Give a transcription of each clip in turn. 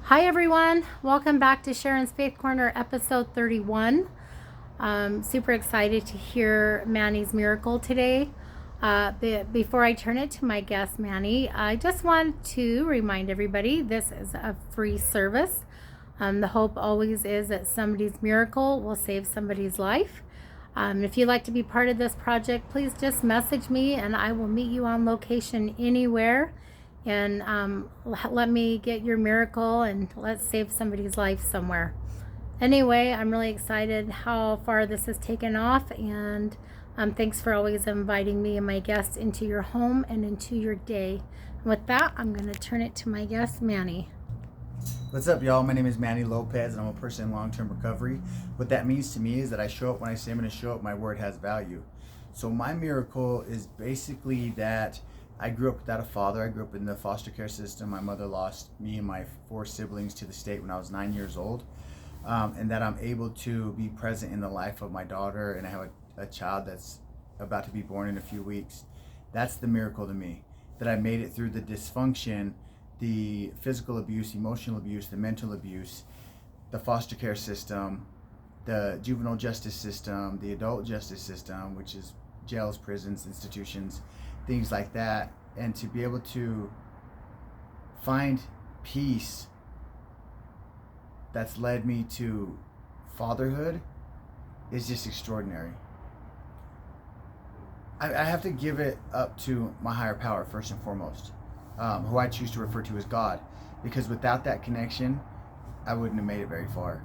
Hi, everyone. Welcome back to Sharon's Faith Corner, episode 31. Super excited to hear Manny's miracle today. Before I turn it to my guest, Manny, I just want to remind everybody this is a free service. The hope always is that somebody's miracle will save somebody's life. If you'd like to be part of this project, please just message me and I will meet you on location anywhere. And let me get your miracle and let's save somebody's life somewhere. Anyway, I'm really excited how far this has taken off, and thanks for always inviting me and my guests into your home and into your day. And with that, I'm going to turn it to my guest, Manny. What's up, y'all? My name is Manny Lopez, and I'm a person in long-term recovery. What that means to me is that I show up when I say I'm going to show up. My word has value. So my miracle is basically that I grew up without a father. I grew up in the foster care system. My mother lost me and my 4 siblings to the state when I was 9 years old. And that I'm able to be present in the life of my daughter, and I have a child that's about to be born in a few weeks. That's the miracle to me, that I made it through the dysfunction, the physical abuse, emotional abuse, the mental abuse, the foster care system, the juvenile justice system, the adult justice system, which is jails, prisons, institutions, things like that. And to be able to find peace that's led me to fatherhood is just extraordinary. I have to give it up to my higher power first and foremost, who I choose to refer to as God, because without that connection, I wouldn't have made it very far.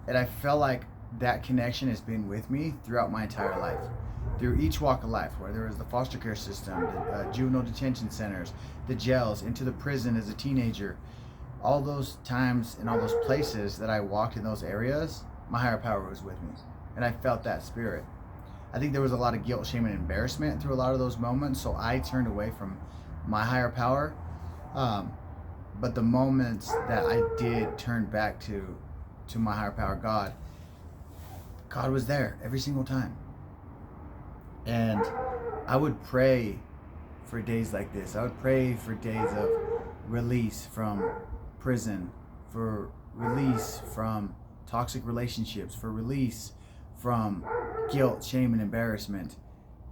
And I felt like that connection has been with me throughout my entire life, through each walk of life, whether it was the foster care system, the juvenile detention centers, the jails, into the prison as a teenager. All those times and all those places that I walked in those areas, my higher power was with me, and I felt that spirit. I think there was a lot of guilt, shame, and embarrassment through a lot of those moments, so I turned away from my higher power. But the moments that I did turn back to my higher power, God was there every single time. And I would pray for days like this. I would pray for days of release from prison, for release from toxic relationships, for release from guilt, shame, and embarrassment.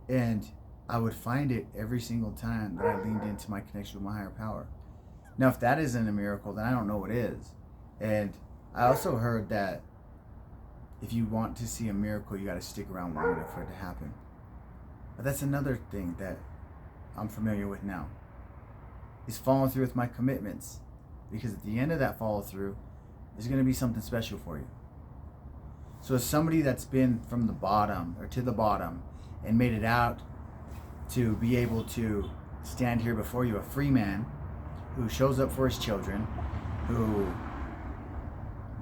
And I would find it every single time that I leaned into my connection with my higher power. Now, if that isn't a miracle, then I don't know what is. And I also heard that if you want to see a miracle, you got to stick around long enough for it to happen. But that's another thing that I'm familiar with now, is following through with my commitments. Because at the end of that follow through, there's going to be something special for you. So as somebody that's been from the bottom or to the bottom and made it out to be able to stand here before you, a free man who shows up for his children, who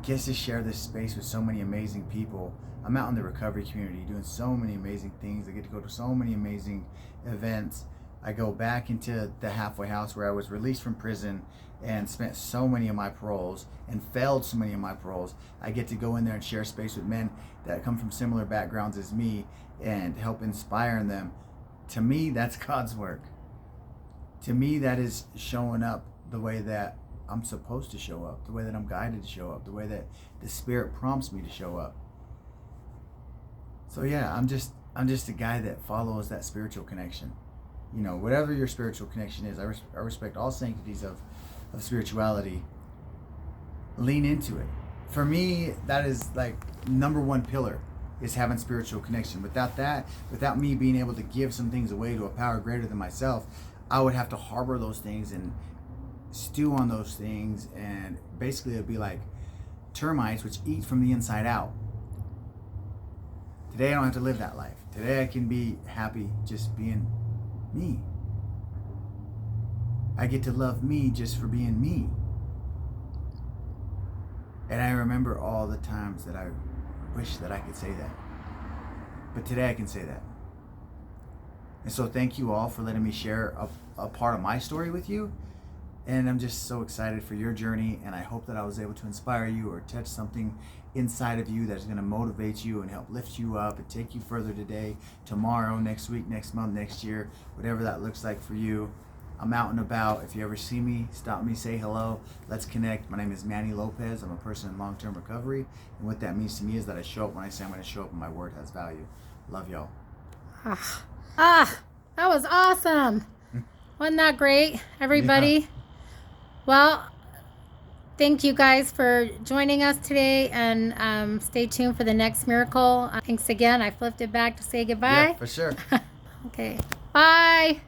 gets to share this space with so many amazing people. I'm out in the recovery community doing so many amazing things. I get to go to so many amazing events. I go back into the halfway house where I was released from prison and spent so many of my paroles and failed so many of my paroles. I get to go in there and share space with men that come from similar backgrounds as me and help inspire them. To me, that's God's work. To me, that is showing up the way that I'm supposed to show up, the way that I'm guided to show up, the way that the Spirit prompts me to show up. So yeah, I'm just a guy that follows that spiritual connection. You know, whatever your spiritual connection is, I respect all sanctities of spirituality. Lean into it. For me, that is like number one pillar, is having spiritual connection. Without that, without me being able to give some things away to a power greater than myself, I would have to harbor those things and stew on those things, and basically it'd be like termites which eat from the inside out. Today I don't have to live that life. Today I can be happy just being me. I get to love me just for being me. And I remember all the times that I wish that I could say that. But today I can say that. And so thank you all for letting me share a part of my story with you. And I'm just so excited for your journey, and I hope that I was able to inspire you or touch something inside of you that's going to motivate you and help lift you up and take you further today, tomorrow, next week, next month, next year, whatever that looks like for you. I'm out and about. If you ever see me, stop me, say hello. Let's connect. My name is Manny Lopez. I'm a person in long-term recovery. And what that means to me is that I show up when I say I'm going to show up and my word has value. Love y'all. That was awesome. Wasn't that great, everybody? Yeah. Well, thank you guys for joining us today, and stay tuned for the next miracle. Thanks again. I flipped it back to say goodbye. Yeah, for sure. Okay. Bye.